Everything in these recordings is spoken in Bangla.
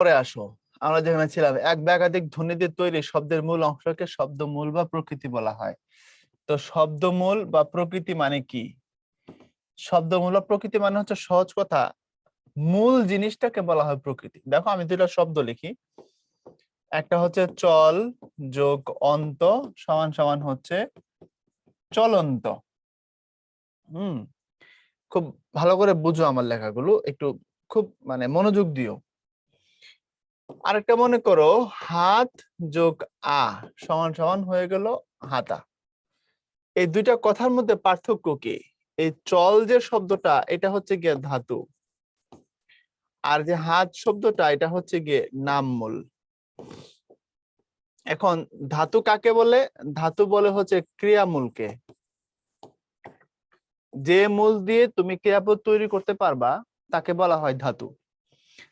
পরে আসো, আমরা যেখানে ছিলাম, এক বা একাধিক ধ্বনি দিয়ে তৈরি শব্দের মূল অংশকে শব্দমূল বা প্রকৃতি বলা হয়। তো শব্দমূল বা প্রকৃতি মানে কি? শব্দমূল বা প্রকৃতি মানে হচ্ছে সহজ কথা, মূল জিনিসটাকে বলা হয় প্রকৃতি। দেখো আমি দুইটা শব্দ লিখি, একটা হচ্ছে চল যোগ অন্ত সমান সমান হচ্ছে চলন্ত। হুম, খুব ভালো করে বুঝো আমার লেখাগুলো, একটু খুব মনোযোগ দিও। আরেকটা মনে করো, হাত যোগ আ সমান সমান হয়ে গেল হাতা। এই দুইটা কথার মধ্যে পার্থক্য কি? এই চল যে শব্দটা এটা হচ্ছে গিয়ে ধাতু, আর যে হাত শব্দটা এটা হচ্ছে গিয়ে নামমূল। এখন ধাতু কাকে বলে? ধাতু বলে হচ্ছে ক্রিয়ামূলকে। যে মূল দিয়ে তুমি ক্রিয়াপদ তৈরি করতে পারবা তাকে বলা হয় ধাতু।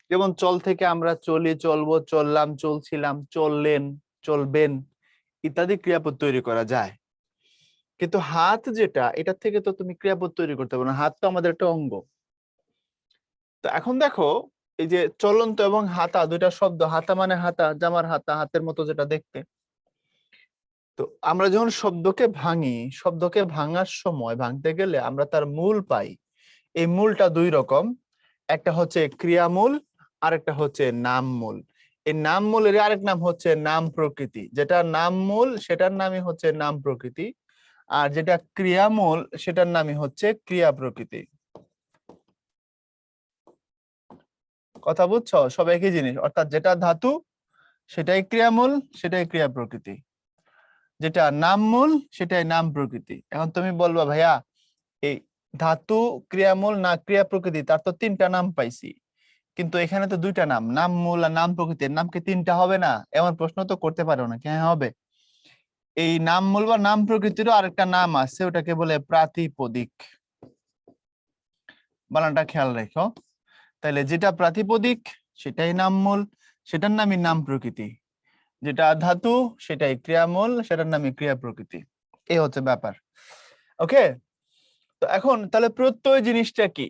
যেমন চল থেকে আমরা চলি, চলবো, চললাম, চলছিলাম, চললেন, চলবেন ইত্যাদি ক্রিয়াপদ তৈরি করা যায়। কিন্তু হাত যেটা, এটা থেকে তো তুমি ক্রিয়াপদ তৈরি করতে পারো না, হাত তো আমাদের একটা অঙ্গ। তো এখন দেখো, এই যে চলন্ত এবং হাতা দুইটা শব্দ, হাতা মানে হাতা, জামার হাতা, হাতের মতো যেটা দেখতে। তো আমরা যখন শব্দকে ভাঙি, শব্দকে ভাঙার সময় ভাঙতে গেলে আমরা তার মূল পাই। এই মূলটা দুই রকম, একটা হচ্ছে ক্রিয়ামূল আর একটা হচ্ছে নামমূল। এই নামমূলের আরেক নাম হচ্ছে নাম প্রকৃতি। যেটা নামমূল সেটার নামই হচ্ছে নাম প্রকৃতি, আর যেটা ক্রিয়ামূল সেটার নামই হচ্ছে ক্রিয়া প্রকৃতি। কথা বুঝছো? সব একই জিনিস, অর্থাৎ যেটা ধাতু সেটাই ক্রিয়ামূল, সেটাই ক্রিয়া প্রকৃতি। যেটা নামমূল সেটাই নাম প্রকৃতি। এখন তুমি বলবা ভাইয়া, এই ধাতু ক্রিয়ামূল না ক্রিয়া প্রকৃতি, তার তো তিনটা নাম পাইছি, কিন্তু এখানে তো দুইটা নাম, নাম মূল আর নাম প্রকৃতির নাম কি তিনটা হবে না? এমন প্রশ্ন তো করতে পারো না, হ্যাঁ হবে। এই নাম মূল বা নাম প্রকৃতিরও আরেকটা নাম আছে, ওটাকে বলে প্রাতিপদিক। বানানটা খেয়াল রেখো। তাহলে যেটা প্রাতিপদিক সেটাই নাম মূল, সেটার নামই নাম প্রকৃতি। যেটা ধাতু সেটাই ক্রিয়ামূল, সেটার নামই ক্রিয়া প্রকৃতি। এই হচ্ছে ব্যাপার। ওকে, তো এখন তাহলে প্রত্যয় জিনিসটা কি?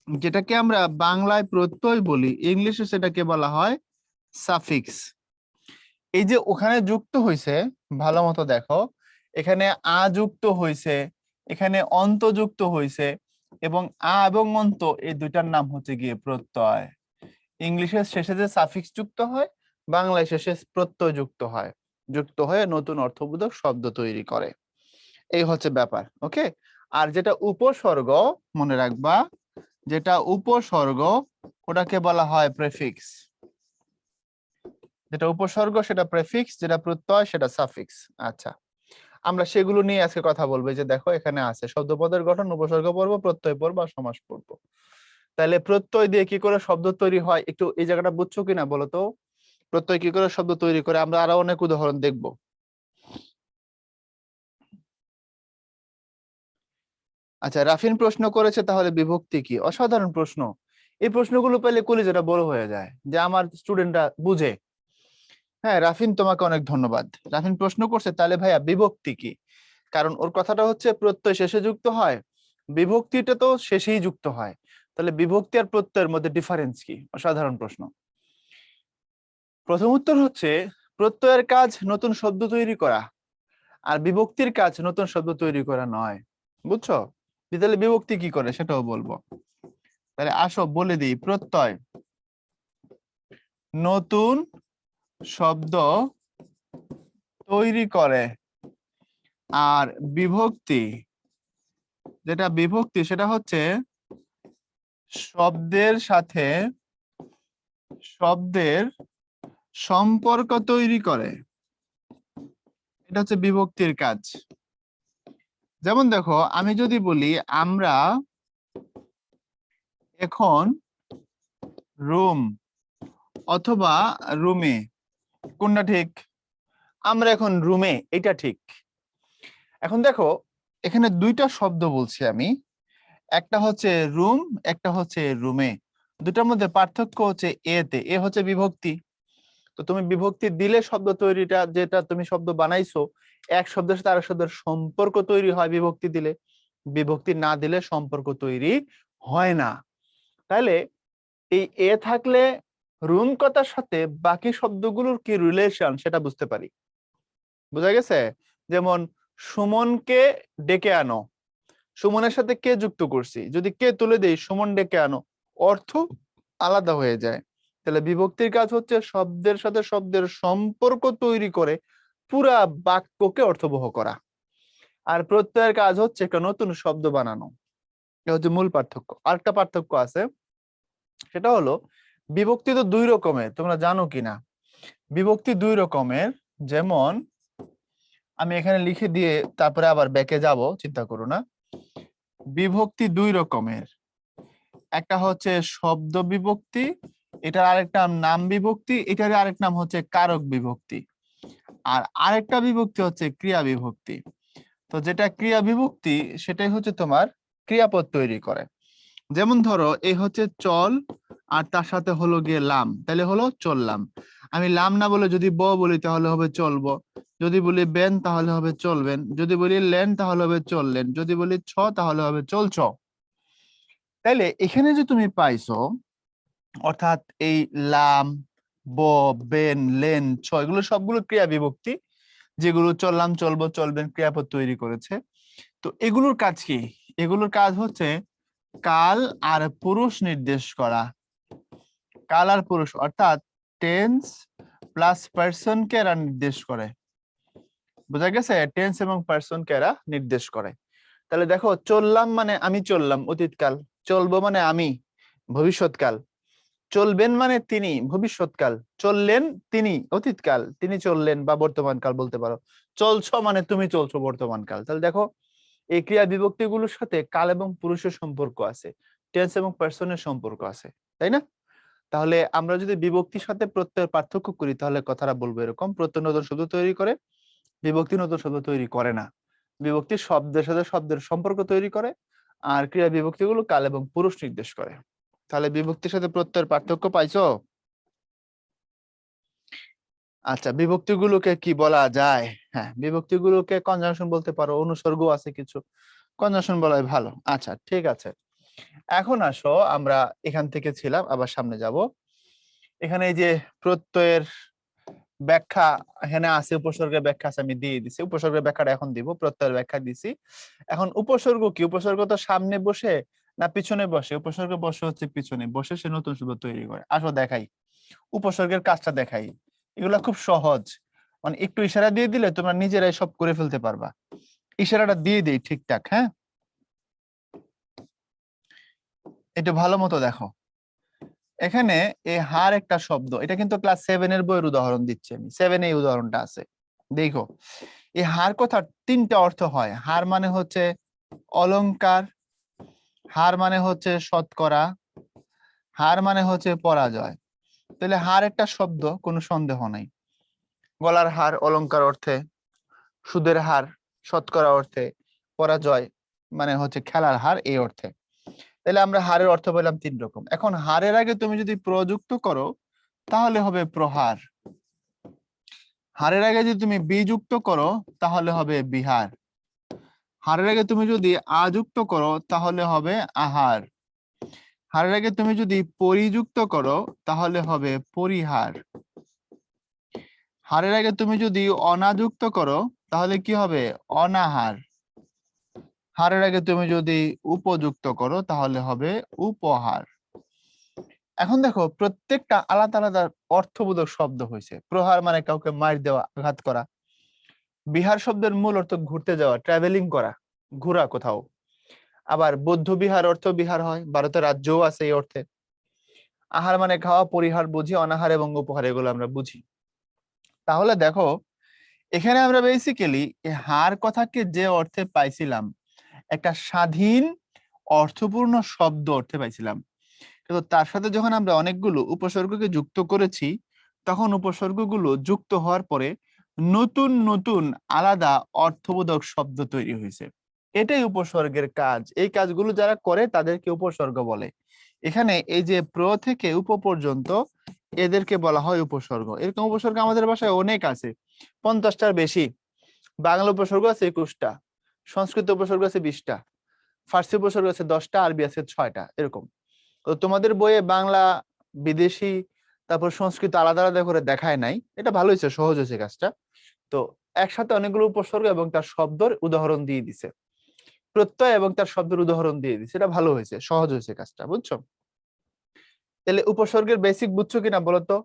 যেটাকে আমরা বাংলায় প্রত্যয় বলি, ইংলিশে সেটাকে বলা হয় সাফিক্স। এই যে ওখানে যুক্ত হয়েছে, ভালো মতো দেখো, এখানে আ যুক্ত হয়েছে, এখানে অন্ত যুক্ত হয়েছে, এবং আ এবং অন্ত এই দুইটার নাম হচ্ছে গিয়ে প্রত্যয়। ইংলিশের শেষে যে সাফিক্স যুক্ত হয়, বাংলায় শেষে প্রত্যয় যুক্ত হয়, যুক্ত হয়ে নতুন অর্থবোধক শব্দ তৈরি করে। এই হচ্ছে ব্যাপার। ওকে, আর যেটা উপসর্গ, মনে রাখবা, যেটা উপসর্গ ওটাকে বলা হয় প্রেফিক্স। যেটা উপসর্গ সেটা প্রেফিক্স, যেটা প্রত্যয় সেটা সাফিক্স। আচ্ছা, আমরা সেগুলো নিয়ে আজকে কথা বলবো। যে দেখো এখানে আছে শব্দপদের গঠন, উপসর্গ পর্ব, প্রত্যয় পর্ব আর সমাস পর্ব। তাহলে প্রত্যয় দিয়ে কি করে শব্দ তৈরি হয়, একটু এই জায়গাটা বুঝছো কিনা বলো তো? প্রত্যয় কি করে শব্দ তৈরি করে, আমরা আরো অনেক উদাহরণ দেখব। আচ্ছা, রাফিন প্রশ্ন করেছে তাহলে বিভক্তি কি? অসাধারণ প্রশ্ন। এই প্রশ্নগুলো পেলে কলিজাটা বড় হয়ে যায় যে আমার স্টুডেন্টরা বুঝে। হ্যাঁ রাফিন, তোমাকে অনেক ধন্যবাদ। রাফিন প্রশ্ন করছে তাহলে ভাইয়া বিভক্তি কি, কারণ ওর কথাটা হচ্ছে প্রত্যয় শেষে যুক্ত হয়, বিভক্তিটা তো শেষেই যুক্ত হয়। তাহলে বিভক্তি আর প্রত্যয়ের মধ্যে ডিফারেন্স কি? অসাধারণ প্রশ্ন। প্রথম উত্তর হচ্ছে, প্রত্যয়ের কাজ নতুন শব্দ তৈরি করা, আর বিভক্তির কাজ নতুন শব্দ তৈরি করা নয়। বুঝছো? তাহলে বিভক্তি কি করে সেটাও বলবো। তাহলে আসো বলে দিই, প্রত্যয় নতুন শব্দ তৈরি করে, আর বিভক্তি, যেটা বিভক্তি সেটা হচ্ছে শব্দের সাথে শব্দের সম্পর্ক তৈরি করে। এটা হচ্ছে বিভক্তির কাজ। যেমন দেখো, আমি যদি বলি আমরা এখন রুম অথবা রুমে, কোনটা ঠিক? আমরা এখন রুমে, এটা ঠিক। এখন দেখো, এখানে দুইটা শব্দ বলছি আমি, একটা হচ্ছে রুম, একটা হচ্ছে রুমে। দুটার মধ্যে পার্থক্য হচ্ছে এতে, এ হচ্ছে বিভক্তি। তো তুমি বিভক্তি দিলে শব্দ তৈরিটা, যেটা তুমি শব্দ বানাইছো, এক শব্দের সাথে আরেক শব্দের সম্পর্ক তৈরি হয় বিভক্তি দিলে, বিভক্তি না দিলে সম্পর্ক তৈরি হয় না। তাহলে এই এ থাকলে রুম কথার সাথে বাকি শব্দগুলোর কি রিলেশন সেটা বুঝতে পারি। বোঝা গেছে? যেমন সুমনকে ডেকে আনো, সুমনের সাথে কে যুক্ত করছি, যদি কে তুলে দেই সুমন ডেকে আনো, অর্থ আলাদা হয়ে যায়। তাহলে বিভক্তির কাজ হচ্ছে শব্দের সাথে শব্দের সম্পর্ক তৈরি করে পুরা বাক্যকে অর্থবহ করা, আর প্রত্যয়ের কাজ হচ্ছে একটা নতুন শব্দ বানানো। এটা হচ্ছে মূল পার্থক্য। আরেকটা পার্থক্য আছে, সেটা হলো বিভক্তি তো দুই রকমের, তোমরা জানো কিনা? বিভক্তি দুই রকমের, যেমন আমি এখানে লিখে দিয়ে তারপরে আবার ব্যাকে যাব, চিন্তা করো না। বিভক্তি দুই রকমের, একটা হচ্ছে শব্দ বিভক্তি, এটার আরেকটা নাম বিভক্তি, এটার আরেক নাম হচ্ছে কারক বিভক্তি, আর আরেকটা বিভক্তি হচ্ছে ক্রিয়া বিভক্তি। তো যেটা ক্রিয়া বিভক্তি সেটাই হচ্ছে তোমার ক্রিয়াপদ তৈরি করে। যেমন ধরো এই হচ্ছে চল, আর তার সাথে হলো গিয়ে লাম, তাহলে হলো চললাম। আমি লাম না বলে যদি ব বলি তাহলে হবে চলবো, যদি বলি বেন তাহলে হবে চলবেন, যদি বলি লেন তাহলে হবে চললেন, যদি বলি ছ তাহলে হবে চলছ। তাইলে এখানে যে তুমি পাইছো, অর্থাৎ এই লাম, ব, বেন, লেন, ছ, এগুলো সবগুলো ক্রিয়া বিভক্তি, যেগুলো চললাম, চলবো, চলবেন ক্রিয়াপদ তৈরি করেছে। তো এগুলোর কাজ কি? এগুলোর কাজ হচ্ছে কাল আর পুরুষ নির্দেশ করা। কাল আর পুরুষ অর্থাৎ টেন্স প্লাস পার্সন কে এরা নির্দেশ করে। বোঝা গেছে? টেন্স এবং পার্সন কে এরা নির্দেশ করে। তাহলে দেখো, চললাম মানে আমি চললাম অতীতকাল, চলবো মানে আমি ভবিষ্যৎকাল, চলবেন মানে তিনি ভবিষ্যৎকাল, চললেন তিনি অতীতকাল, তিনি চললেন বা বর্তমানকাল বলতে পারো, চলছো মানে তুমি চলছো বর্তমানকাল। তাহলে দেখো, এই ক্রিয়া বিভক্তি গুলোর সাথে কাল এবং পুরুষের সম্পর্ক আছে, টেন্স এবং পার্সনের সম্পর্ক আছে, তাই না? তাহলে আমরা যদি বিভক্তির সাথে প্রত্যয়ের পার্থক্য করি তাহলে কথাটা বলবো এরকম: প্রত্যয় নতুন শব্দ তৈরি করে, বিভক্তি নতুন শব্দ তৈরি করে না। বিভক্তি শব্দের সাথে শব্দের সম্পর্ক তৈরি করে, আর ক্রিয়া বিভক্তি গুলো কাল এবং পুরুষ নির্দেশ করে। তাহলে বিভক্তির সাথে প্রত্যয়ের পার্থক্য পাইছো? আচ্ছা, বিভক্তি গুলোকে কি বলা যায়? হ্যাঁ, বিভক্তি গুলোকে কনজাংশন বলতে পারো, অনুসর্গ আছে কিছু, কনজাংশন বলাই ভালো। আচ্ছা, ঠিক আছে। এখন আসো, আমরা এখান থেকে ছিলাম, আবার সামনে যাব। এখানে এই যে প্রত্যয়ের ব্যাখ্যা এখানে আছে, উপসর্গের ব্যাখ্যা আছে, আমি দিয়ে দিছি। উপসর্গের ব্যাখ্যাটা এখন দিব, প্রত্যয়ের ব্যাখ্যা দিছি। এখন উপসর্গ কি? উপসর্গ তো সামনে বসে না পিছনে বসে? উপসর্গ বসে হচ্ছে পিছনে, বসে সে নতুন শব্দ তৈরি করে। আসো দেখাই, উপসর্গের কাজটা দেখাই। এগুলা খুব সহজ, মানে একটু ইশারা দিয়ে দিলে তোমরা নিজেরাই সব করে ফেলতে পারবা। ইশারাটা দিয়ে দিই ঠিকঠাক, হ্যাঁ? এটা ভালো মতো দেখো। এখানে এই হার একটা শব্দ, এটা কিন্তু ক্লাস 7 এর বইয়ের উদাহরণ দিচ্ছি আমি, 7 এই উদাহরণটা আছে। দেখো, এই হার কথার তিনটা অর্থ হয়। হার মানে হচ্ছে অলংকার, হার মানে হচ্ছে শতকরা, হার মানে হচ্ছে পরাজয়। তাহলে হার একটা শব্দ, কোনো সন্দেহ নাই। গলার হার অলংকার অর্থে, সুদের হার শতকরা অর্থে, পরাজয় মানে হচ্ছে খেলার হার এই অর্থে। তাহলে আমরা হারের অর্থ বললাম তিন রকম। এখন হারের আগে তুমি যদি প্রযুক্ত করো তাহলে হবে প্রহার, হারের আগে যদি তুমি বিযুক্ত করো তাহলে হবে বিহার, হারের আগে তুমি যদি আযুক্ত করো তাহলে হবে আহার, হারের আগে তুমি যদি পরিযুক্ত করো তাহলে হবে পরিহার, হারের আগে তুমি যদি অনাযুক্ত করো তাহলে কি হবে? অনাহার, হারের আগে তুমি যদি উপযুক্ত করো তাহলে হবে উপহার। এখন দেখো, প্রত্যেকটা আলাদা আলাদা অর্থবোধক শব্দ হয়েছে। প্রহার মানে কাউকে মার দেওয়া, আঘাত করা। বিহার শব্দের মূল অর্থ ঘুরতে যাওয়া, ট্রাভেলিং করা, ঘোরা কোথাও। আবার বৌদ্ধ বিহার অর্থ বিহার হয়, ভারতের রাজ্যও আছে এই অর্থে। আহার মানে খাওয়া, পরিহার বুঝি, অনাহার এবং উপহার এগুলো আমরা বুঝি। তাহলে দেখো, এখানে আমরা বেসিক্যালি হার কথাকে যে অর্থে পাইছিলাম, একটা স্বাধীন অর্থপূর্ণ শব্দ অর্থে পাইছিলাম, কিন্তু তার সাথে যখন আমরা অনেকগুলো উপসর্গকে যুক্ত করেছি, তখন উপসর্গগুলো যুক্ত হওয়ার পরে নতুন নতুন আলাদা অর্থবোধক শব্দ তৈরি হয়েছে। এটাই উপসর্গের কাজ। এই কাজগুলো যারা করে তাদেরকে উপসর্গ বলে। এখানে এই যে প্র থেকে উপ পর্যন্ত এদেরকে বলা হয় উপসর্গ। এরকম উপসর্গ আমাদের ভাষায় অনেক আছে, 50টার বেশি। বাংলা উপসর্গ আছে 21টা, সংস্কৃত উপসর্গ আছে 20টা, ফার্সি উপসর্গ আছে 10টা, আরবি আছে 6টা, এরকম। তো তোমাদের বইয়ে বাংলা, বিদেশি, তারপর সংস্কৃত আলাদা আলাদা করে দেখায় নাই, এটা ভালো হয়েছে, সহজ হয়েছে কাজটা। তো একসাথে অনেকগুলো উপসর্গ এবং তার শব্দের উদাহরণ দিয়ে দিছে, প্রত্যয় এবং তার শব্দের উদাহরণ দিয়ে দিছে, এটা ভালো হয়েছে, সহজ হয়েছে কাজটা, বুঝছো? তাহলে উপসর্গের বেসিক বুঝছো কিনা বলো তো,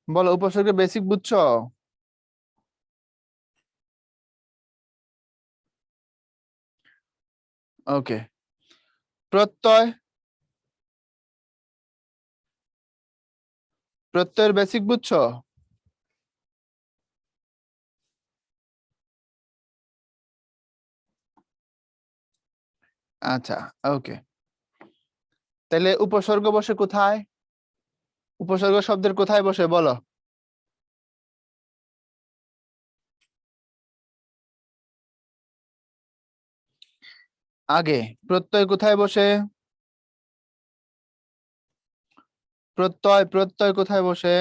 বলো উপসর্গের বেসিক বুঝছো? ওকে, প্রত্যয়, প্রত্যয়ের বেসিক বুঝছো? আচ্ছা, ওকে। তাহলে উপসর্গ বসে কোথায়? উপসর্গ শব্দের কোথায় বসে বলো? আগে। প্রত্যয় কোথায় বসে? প্রত্যয়, প্রত্যয় কোথায় বসে?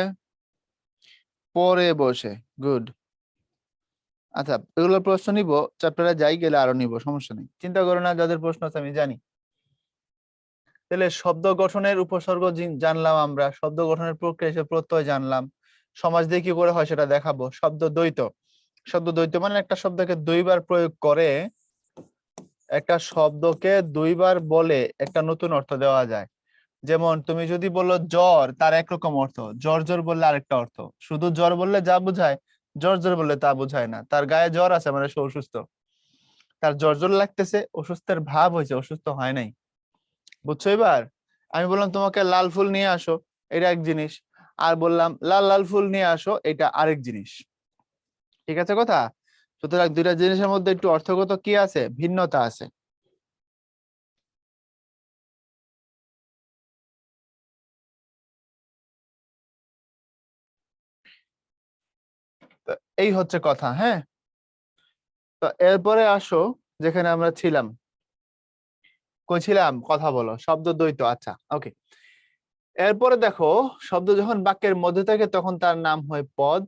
পরে বসে। গুড। আচ্ছা, এগুলোর প্রশ্ন নিব, চ্যাপ্টারে যাই গেলে আরো নিব, সমস্যা নেই, চিন্তা করো না, যাদের প্রশ্ন আছে আমি জানি। তাহলে শব্দ গঠনের উপসর্গ জানলাম আমরা, শব্দ গঠনের প্রক্রিয়া হিসেবে প্রত্যয় জানলাম, সমাজ দিয়ে কি করে হয় সেটা দেখাবো। শব্দ দ্বৈত, শব্দ দ্বৈত মানে একটা শব্দকে দুইবার প্রয়োগ করে, একটা শব্দকে দুইবার বলে একটা নতুন অর্থ দেওয়া যায়। যেমন তুমি যদি বলো জ্বর, তার একরকম অর্থ, জ্বর জ্বর বললে আরেকটা অর্থ, শুধু জ্বর বললে যা বোঝায় জ্বর জ্বর বললে তা বোঝায় না। তার গায়ে জ্বর আছে মানে সে অসুস্থ, তার জ্বর জ্বর লাগতেছে, অসুস্থের ভাব হয়েছে, অসুস্থ হয় নাই, বুঝছো এবার? আমি বললাম তোমাকে লাল ফুল নিয়ে আসো, এটা এক জিনিস, আর বললাম লাল লাল ফুল নিয়ে আসো, এটা আরেক জিনিস। ঠিক আছে কথা? সুতরাং দুইটা জিনিসের মধ্যে একটু অর্থগত কি আছে, ভিন্নতা আছে। তো এই হচ্ছে কথা, হ্যাঁ। তো এরপরে আসো যেখানে আমরা ছিলাম, কই ছিলাম, কথা বলো, শব্দ দ্বৈত, আচ্ছা ওকে। এরপরে দেখো, শব্দ যখন বাক্যের মধ্যে থাকে তখন তার নাম হয় পদ,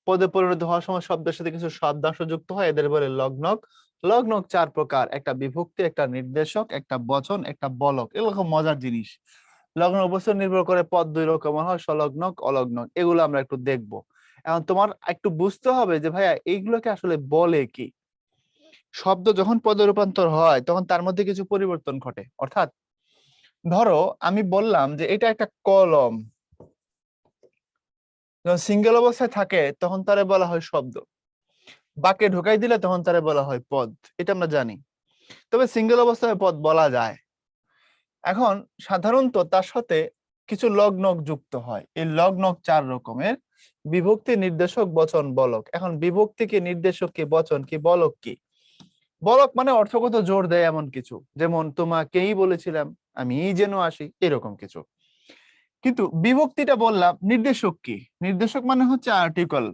পদে পরিণত হওয়ার সময় শব্দের সাথে কিছু শব্দাংশ যুক্ত হয়, এদের বলে লগ্নক। লগ্নক চার প্রকার, একটা বিভক্তি, একটা নির্দেশক, একটা বচন, একটা বলক। এরকম মজার জিনিস, লগ্ন অবস্থান নির্ভর করে পদ দুই রকমের হয়, সলগ্নক, অলগ্নক, এগুলো আমরা একটু দেখবো। এখন তোমার একটু বুঝতে হবে যে ভাইয়া এইগুলোকে আসলে বলে কি। শব্দ যখন পদে রূপান্তর হয় তখন তার মধ্যে কিছু পরিবর্তন ঘটে, অর্থাৎ ধরো আমি বললাম যে এটা একটা কলম, যখন সিঙ্গেল অবস্থায় থাকে তখন তারে বলা হয় শব্দ, বাক্যে ঢুকাই দিলে তখন তারে বলা হয় পদ, এটা আমরা জানি। তবে সিঙ্গেল অবস্থায় পদ বলা যায়। এখন সাধারণত তার সাথে কিছু লগ্নক যুক্ত হয়, এই লগ্নক চার রকমের, বিভক্তি, নির্দেশক, বচন, বলক। এখন বিভক্তি কি, নির্দেশক কি, বচন কি, বলক কি? বলক মানে অর্থগত জোর দেয় এমন কিছু, যেমন তোমাকেই বলেছিলাম আমি যেন আসি, এরকম কিছু। কিন্তু বিভক্তিটা বললাম, নির্দেশক কি? নির্দেশক মানে হচ্ছে আর্টিকেল।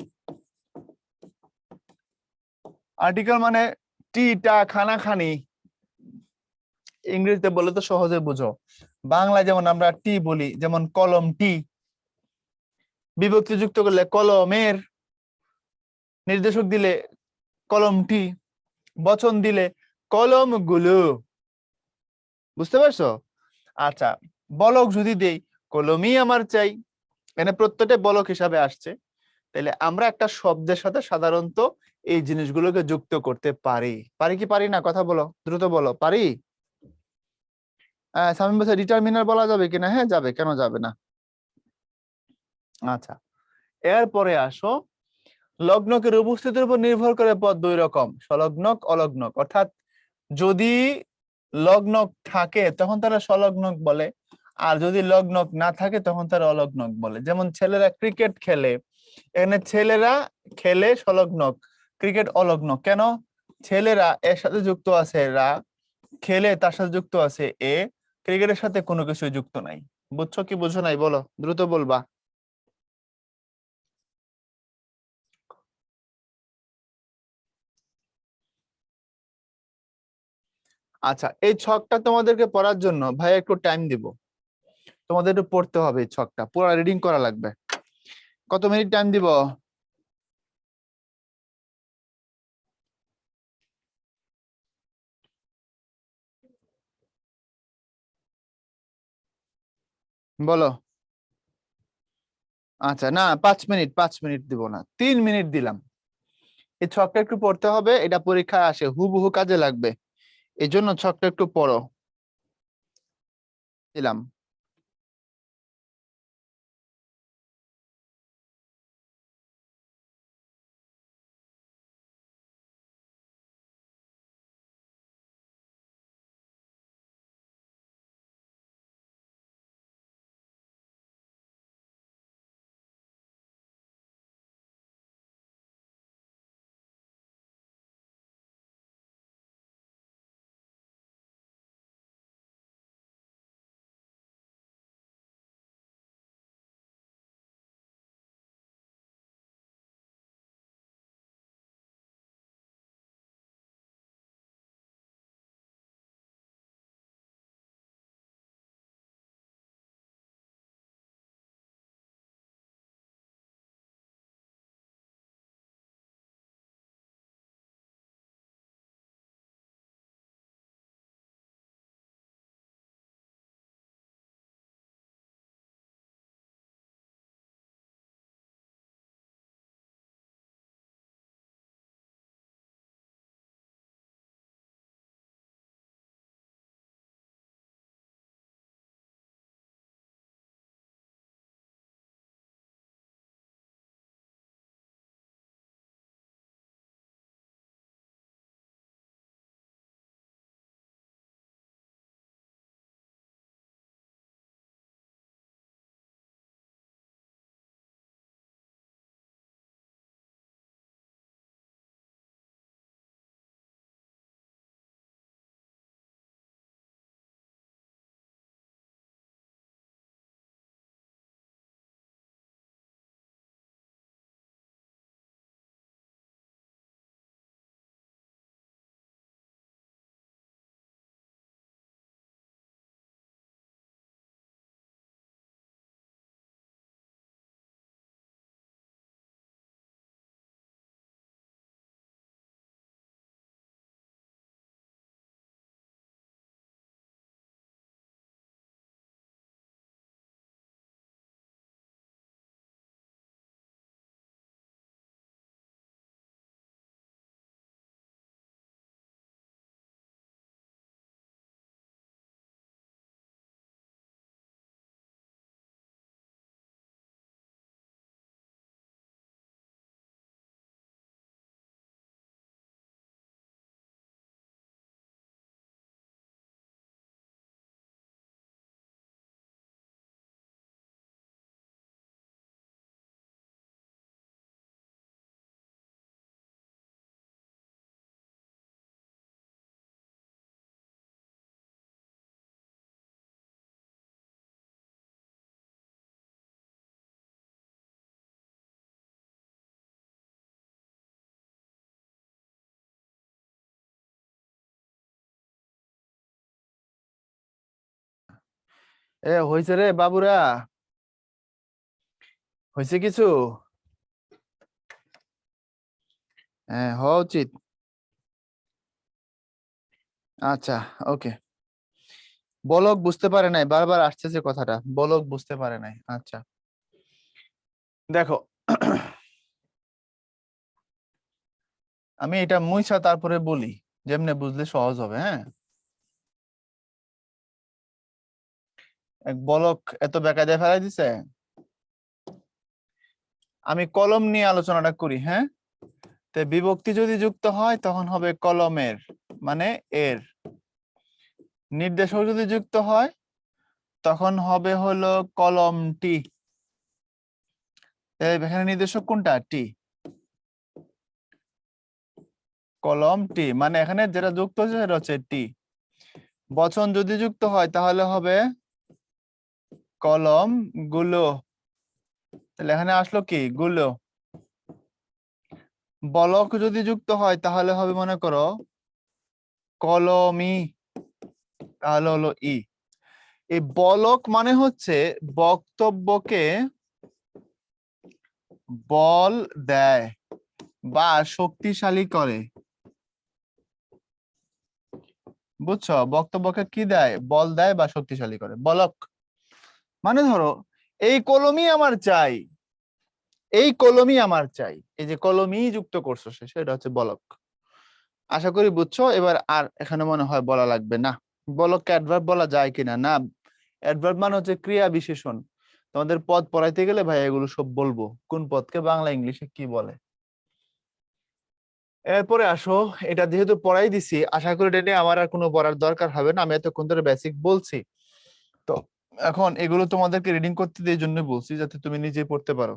আর্টিকেল মানে টি টা, খানা খানি, ইংরেজিতে বলে তো সহজে বুঝো। বাংলায় যেমন আমরা টি বলি, যেমন কলম টি, বিভক্তি যুক্ত করলে কলমের, নির্দেশক দিলে কলমটি, বচন দিলে কলমগুলো, বুঝতে পারছো? আচ্ছা, বলক যদি দেই, কলমই আমার চাই, এখানে প্রত্যেকটা বলক হিসাবে আসছে। তাহলে আমরা একটা শব্দের সাথে সাধারণত এই জিনিসগুলোকে যুক্ত করতে পারি, পারি কি পারি না, কথা বলো, দ্রুত বলো, পারি? সামিম বলছে ডিটারমিনার বলা যাবে কিনা, হ্যাঁ যাবে, কেন যাবে না। আচ্ছা, এরপরে আসো, লগ্নকের উপস্থিতির উপর নির্ভর করে পদ দুই রকম, সলগ্নক, অলগ্নক। অর্থাৎ যদি লগ্নক থাকে তখন তারা সলগ্নক বলে, আর যদি লগ্নক না থাকে তখন তারা অলগ্নক বলে। যেমন ছেলেরা ক্রিকেট খেলে, এখানে ছেলেরা খেলে সলগ্নক, ক্রিকেট অলগ্নক। কেন? ছেলেরা এর সাথে যুক্ত আছে রা, খেলে তার সাথে যুক্ত আছে এ, ক্রিকেটের সাথে কোনো কিছু যুক্ত নাই। বুঝছো কি বুঝো নাই বলো, দ্রুত বলবা। আচ্ছা, এই ছকটা তোমাদেরকে পড়ার জন্য ভাই একটু টাইম দিব, তোমাদের একটু পড়তে হবে, এই ছকটা পুরো রিডিং করা লাগবে। কত মিনিট টাইম দিব? বলো। আচ্ছা, না 5 মিনিট দিব না, 3 মিনিট দিলাম। এই ছকটা একটু পড়তে হবে, এটা পরীক্ষায় আসে, হুবহু কাজে লাগবে, এই জন্য ছকটা একটু পড়ো। দিলাম। হয়েছে রে বাবুরা, হয়েছে কিছু? হ্যাঁ, হওয়া উচিত। আচ্ছা, ওকে। বলক বুঝতে পারে নাই, বারবার আসতেছে কথাটা, বলক বুঝতে পারে নাই। আচ্ছা, দেখো, আমি এটা মুইছা তারপরে বলি, যেমনে বুঝলে সহজ হবে। হ্যাঁ, এক বলক এত বেকায়দায় ফেলাই দিছে। আমি কলম নিয়ে আলোচনাটা করি। হ্যাঁ, তে বিভক্তি যদি যুক্ত হয় তখন হবে কলমের, মানে এর। নির্দেশক যদি যুক্ত হয় তখন হবে হলো কলমটি। এখানে নির্দেশক কোনটা? টি। কলমটি মানে এখানে যেটা যুক্ত হচ্ছে সেটা হচ্ছে টি। বচন যদি যুক্ত হয় তাহলে হবে কলম গুলো। তাহলে এখানে আসলো কি? গুলো। বলক যদি যুক্ত হয় তাহলে হবে, মনে করো, কলমি, তাহলে হলো ই। এই বলক মানে হচ্ছে বক্তব্যকে বল দেয় বা শক্তিশালী করে। বুঝছো? বক্তব্যকে কি দেয়? বল দেয় বা শক্তিশালী করে, বলক। মানে ধরো এই কলমই আমার চাই, এই কলমই আমার চাই, এই যে কলমই যুক্ত করছো শেষে, এটা হচ্ছে বলক। আশা করি বুঝছো। এবার আর এখানে মনে হয় বলা লাগবে না বলককে অ্যাডভার্ব বলা যায় কিনা। না, অ্যাডভার্ব মানে হচ্ছে ক্রিয়া বিশেষণ। তোমাদের পদ পড়াইতে গেলে ভাই এগুলো সব বলবো, কোন পদকে বাংলা ইংলিশে কি বলে। এরপরে আসো, এটা যেহেতু পড়াই দিছি, আশা করি এটা নিয়ে আমার আর কোনো পড়ার দরকার হবে না, আমি এতক্ষণ ধরে বেসিক বলছি। তো এখন এগুলো তোমাদেরকে রিডিং করতে দিয়ে জন্য বলছি, যাতে তুমি নিজে পড়তে পারো।